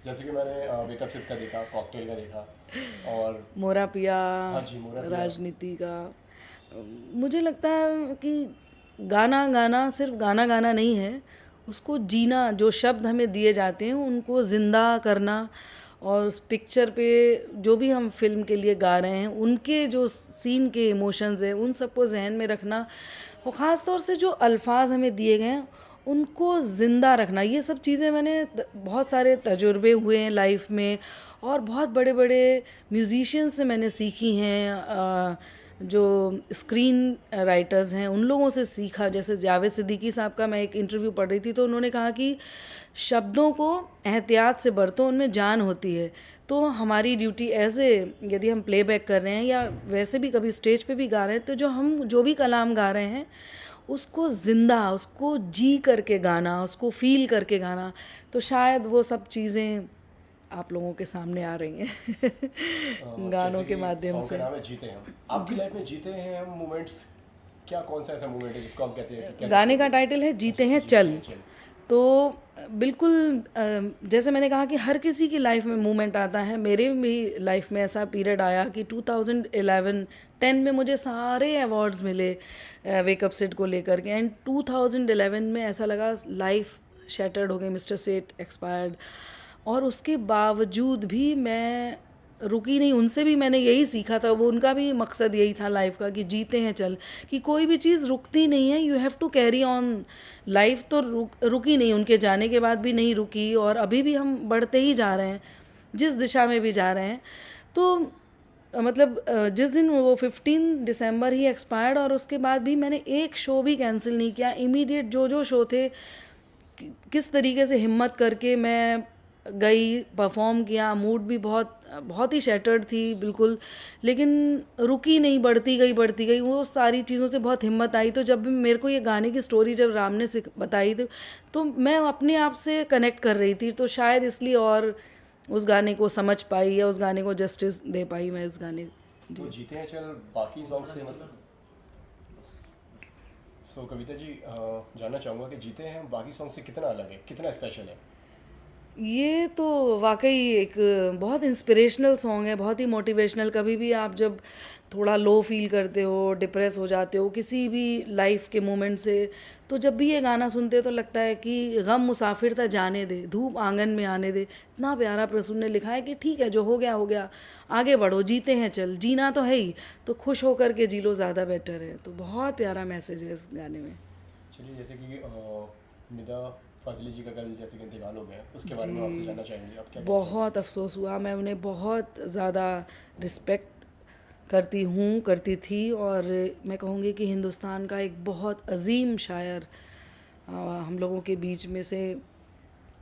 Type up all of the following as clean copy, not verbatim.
जैसे कि मैंने वेकअप सिड का देखा, कॉकटेल का देखा, और मोरा पिया, हाँ जी, मोरा पिया। राजनीति का। मुझे लगता है कि गाना गाना सिर्फ गाना गाना नहीं है, उसको जीना, जो शब्द हमें दिए जाते हैं उनको ज़िंदा करना, और उस पिक्चर पे जो भी हम फिल्म के लिए गा रहे हैं उनके जो सीन के इमोशंस हैं उन सबको जहन में रखना, और ख़ास तौर से जो अल्फाज हमें दिए गए हैं उनको ज़िंदा रखना। ये सब चीज़ें मैंने बहुत सारे तजुर्बे हुए हैं लाइफ में, और बहुत बड़े बड़े म्यूज़िशियंस से मैंने सीखी हैं, जो स्क्रीन राइटर्स हैं उन लोगों से सीखा। जैसे जावेद सिद्दीकी साहब का मैं एक इंटरव्यू पढ़ रही थी, तो उन्होंने कहा कि शब्दों को एहतियात से बरतो, उनमें जान होती है। तो हमारी ड्यूटी ऐसे, यदि हम प्लेबैक कर रहे हैं या वैसे भी कभी स्टेज पे भी गा रहे हैं, तो जो हम जो भी कलाम गा रहे हैं उसको ज़िंदा, उसको जी करके गाना, उसको फील करके गाना। तो शायद वो सब चीज़ें आप लोगों के सामने आ रही हैं गानों जैसे के कि माध्यम सॉन्ग का से। नाम है जीते हैं हम। आपकी जी, लाइफ में जीते हैं हम मोमेंट्स, क्या कौन सा ऐसा मोमेंट है जिसको हम कहते हैं कि कह सकते गाने हैं का कि टाइटल है अच्छा, जीते हैं जीते चल। हैं चल। तो बिल्कुल, जैसे मैंने कहा कि हर किसी की लाइफ में मूवमेंट आता है, मेरे भी लाइफ में ऐसा पीरियड आया कि 2011 10 में मुझे सारे अवार्ड्स मिले वेकअप सिड को लेकर के, एंड 2011 में ऐसा लगा लाइफ शैटर्ड हो गई, मिस्टर सेठ एक्सपायर्ड। और उसके बावजूद भी मैं रुकी नहीं, उनसे भी मैंने यही सीखा था, वो उनका भी मकसद यही था लाइफ का कि जीते हैं चल, कि कोई भी चीज़ रुकती नहीं है, you have to carry on. Life तो रुकी नहीं, उनके जाने के बाद भी नहीं रुकी, और अभी भी हम बढ़ते ही जा रहे हैं जिस दिशा में भी जा रहे हैं। तो मतलब जिस दिन वो 15 दिसंबर ही एक्सपायर्ड, और उसके बाद भी मैंने एक शो भी कैंसिल नहीं किया। इमीडिएट जो जो शो थे, किस तरीके से हिम्मत करके मैं गई, परफॉर्म किया, मूड भी बहुत बहुत ही शैटर्ड थी बिल्कुल, लेकिन रुकी नहीं, बढ़ती गई बढ़ती गई, वो सारी चीज़ों से बहुत हिम्मत आई। तो जब भी मेरे को ये गाने की स्टोरी जब राम ने बताई थी, तो मैं अपने आप से कनेक्ट कर रही थी, तो शायद इसलिए और उस गाने को समझ पाई, या उस गाने को जस्टिस दे पाई मैं इस गाने। तो जी। जीते हैं चल बाकी सॉन्ग से मतलब, सो कविता जी, जानना चाहूँगा कि जीते हैं हम बाकी सॉन्ग से कितना अलग है, कितना स्पेशल है। ये तो वाकई एक बहुत इंस्पिरेशनल सॉन्ग है, बहुत ही मोटिवेशनल। कभी भी आप जब थोड़ा लो फील करते हो, डिप्रेस हो जाते हो किसी भी लाइफ के मोमेंट से, तो जब भी ये गाना सुनते हो तो लगता है कि गम मुसाफिर था जाने दे, धूप आंगन में आने दे। इतना प्यारा प्रसून ने लिखा है कि ठीक है, जो हो गया हो गया, आगे बढ़ो, जीते हैं चल, जीना तो है ही, तो खुश होकर के जी लो, ज़्यादा बेटर है। तो बहुत प्यारा मैसेज है इस गाने में। चलिए, जैसे कि निदा फाजिली जी का कल जैसे कि इंतकाल हो गया, उसके बारे में आपसे जी, जानना चाहेंगे, आप क्या कहना बहुत चाहेंगे। अफसोस हुआ। मैं उन्हें बहुत ज़्यादा रिस्पेक्ट करती हूँ, करती थी, और मैं कहूँगी कि हिंदुस्तान का एक बहुत अजीम शायर हम लोगों के बीच में से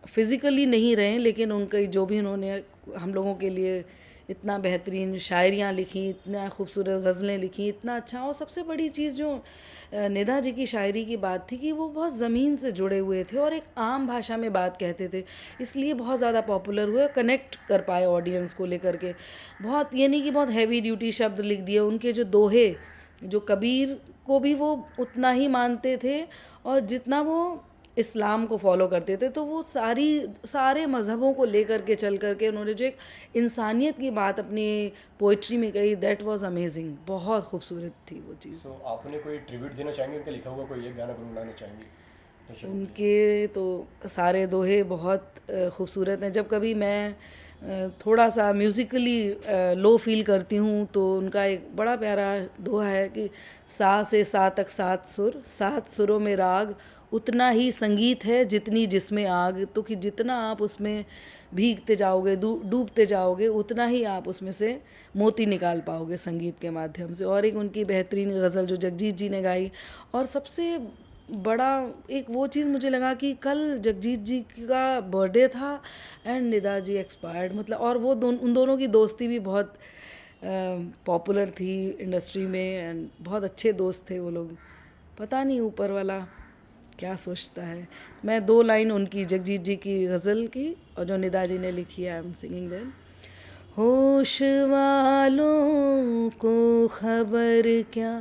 फिज़िकली नहीं रहे, लेकिन उनके जो भी उन्होंने हम लोगों के लिए इतना बेहतरीन शायरियाँ लिखी, इतना खूबसूरत गज़लें लिखी, इतना अच्छा। और सबसे बड़ी चीज़ जो निदा जी की शायरी की बात थी कि वो बहुत ज़मीन से जुड़े हुए थे और एक आम भाषा में बात कहते थे, इसलिए बहुत ज़्यादा पॉपुलर हुए, कनेक्ट कर पाए ऑडियंस को लेकर के। बहुत ये नहीं कि बहुत हैवी ड्यूटी शब्द लिख दिए, उनके जो दोहे, जो कबीर को भी वो उतना ही मानते थे और जितना वो इस्लाम को फॉलो करते थे, तो वो सारे मज़हबों को लेकर के चल कर के उन्होंने जो एक इंसानियत की बात अपनी पोइट्री में कही, दैट वाज अमेजिंग। बहुत खूबसूरत थी वो चीज़। सो आप उन्हें कोई ट्रिब्यूट देना चाहेंगे, उनका लिखा हुआ कोई एक गाना गुनगुनाना चाहेंगे दर्शकों के लिए। उनके तो सारे दोहे बहुत खूबसूरत हैं। जब कभी मैं थोड़ा सा म्यूज़िकली लो फील करती हूँ, तो उनका एक बड़ा प्यारा दोहा है कि सा से सा तक सात सुर, सात सुरों में राग, उतना ही संगीत है जितनी जिसमें आग। तो कि जितना आप उसमें भीगते जाओगे, डूबते जाओगे, उतना ही आप उसमें से मोती निकाल पाओगे संगीत के माध्यम से। और एक उनकी बेहतरीन गज़ल जो जगजीत जी ने गाई, और सबसे बड़ा एक वो चीज़ मुझे लगा कि कल जगजीत जी का बर्थडे था एंड निदा जी एक्सपायर्ड, मतलब। और वो उन दोनों की दोस्ती भी बहुत पॉपुलर थी इंडस्ट्री में, एंड बहुत अच्छे दोस्त थे वो लोग। पता नहीं ऊपर वाला क्या सोचता है। मैं दो लाइन उनकी, जगजीत जी की गज़ल की और जो निदा जी ने लिखी है, आई एम सिंगिंग देन। होश वालों को खबर क्या,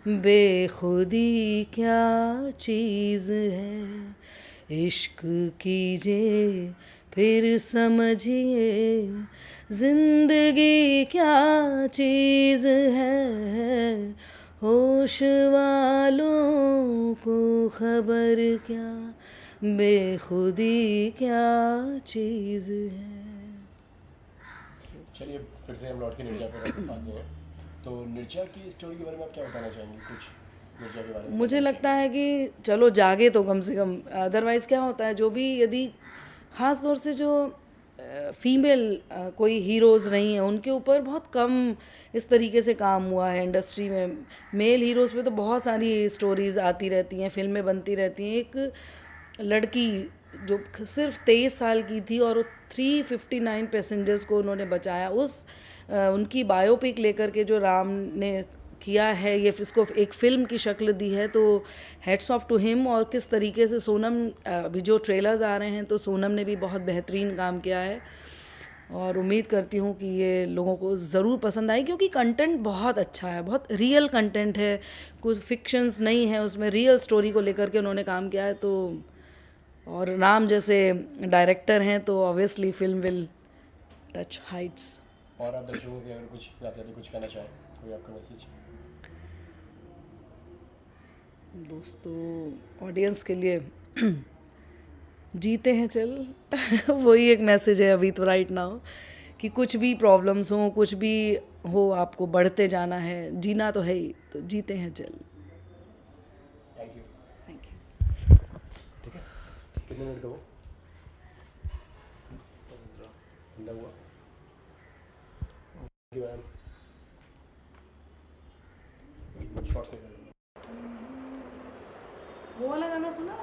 बेखुदी क्या चीज़ है, इश्क कीजिए फिर समझिए जिंदगी क्या चीज़ है, होश वालों को खबर क्या, बेखुदी क्या चीज़ है। चलिए फिर से हम लौट के निर्जा पे आते हैं। तो निर्जा की स्टोरी के बारे में आप क्या बताना चाहेंगे, कुछ निर्जा के बारे में? मुझे लगता है कि चलो जागे तो कम से कम, अदरवाइज़ क्या होता है, जो भी यदि ख़ास तौर से जो फीमेल कोई हीरोज़ नहीं है उनके ऊपर बहुत कम इस तरीके से काम हुआ है इंडस्ट्री में। मेल हीरोज़ पे तो बहुत सारी स्टोरीज़ आती रहती हैं, फिल्में बनती रहती हैं। एक लड़की जो सिर्फ 23 साल की थी और वो 359 पैसेंजर्स को उन्होंने बचाया, उस उनकी बायोपिक लेकर के जो राम ने किया है, ये इसको एक फ़िल्म की शक्ल दी है, तो हेड्स ऑफ टू हिम। और किस तरीके से सोनम, अभी जो ट्रेलर्स आ रहे हैं तो सोनम ने भी बहुत बेहतरीन काम किया है और उम्मीद करती हूँ कि ये लोगों को ज़रूर पसंद आए, क्योंकि कंटेंट बहुत अच्छा है, बहुत रियल कंटेंट है, कुछ फिक्शंस नहीं है उसमें, रियल स्टोरी को लेकर के उन्होंने काम किया है। तो और राम जैसे डायरेक्टर हैं तो obviously film will touch Heights. और आप दर्शकों से अगर कुछ जाते तो कुछ कहना चाहें, कोई आपका मैसेज? दोस्तों, ऑडियंस के लिए जीते हैं चल वही एक मैसेज है अभी तो राइट नाउ, कि कुछ भी प्रॉब्लम्स हो, कुछ भी हो, आपको बढ़ते जाना है, जीना तो है ही, तो जीते हैं चल। Thank you. Thank you. ठीक है, कितने मिनट का वो 15 हुआ? Thank you ma'am. शॉर्ट से वो वाला गाना सुना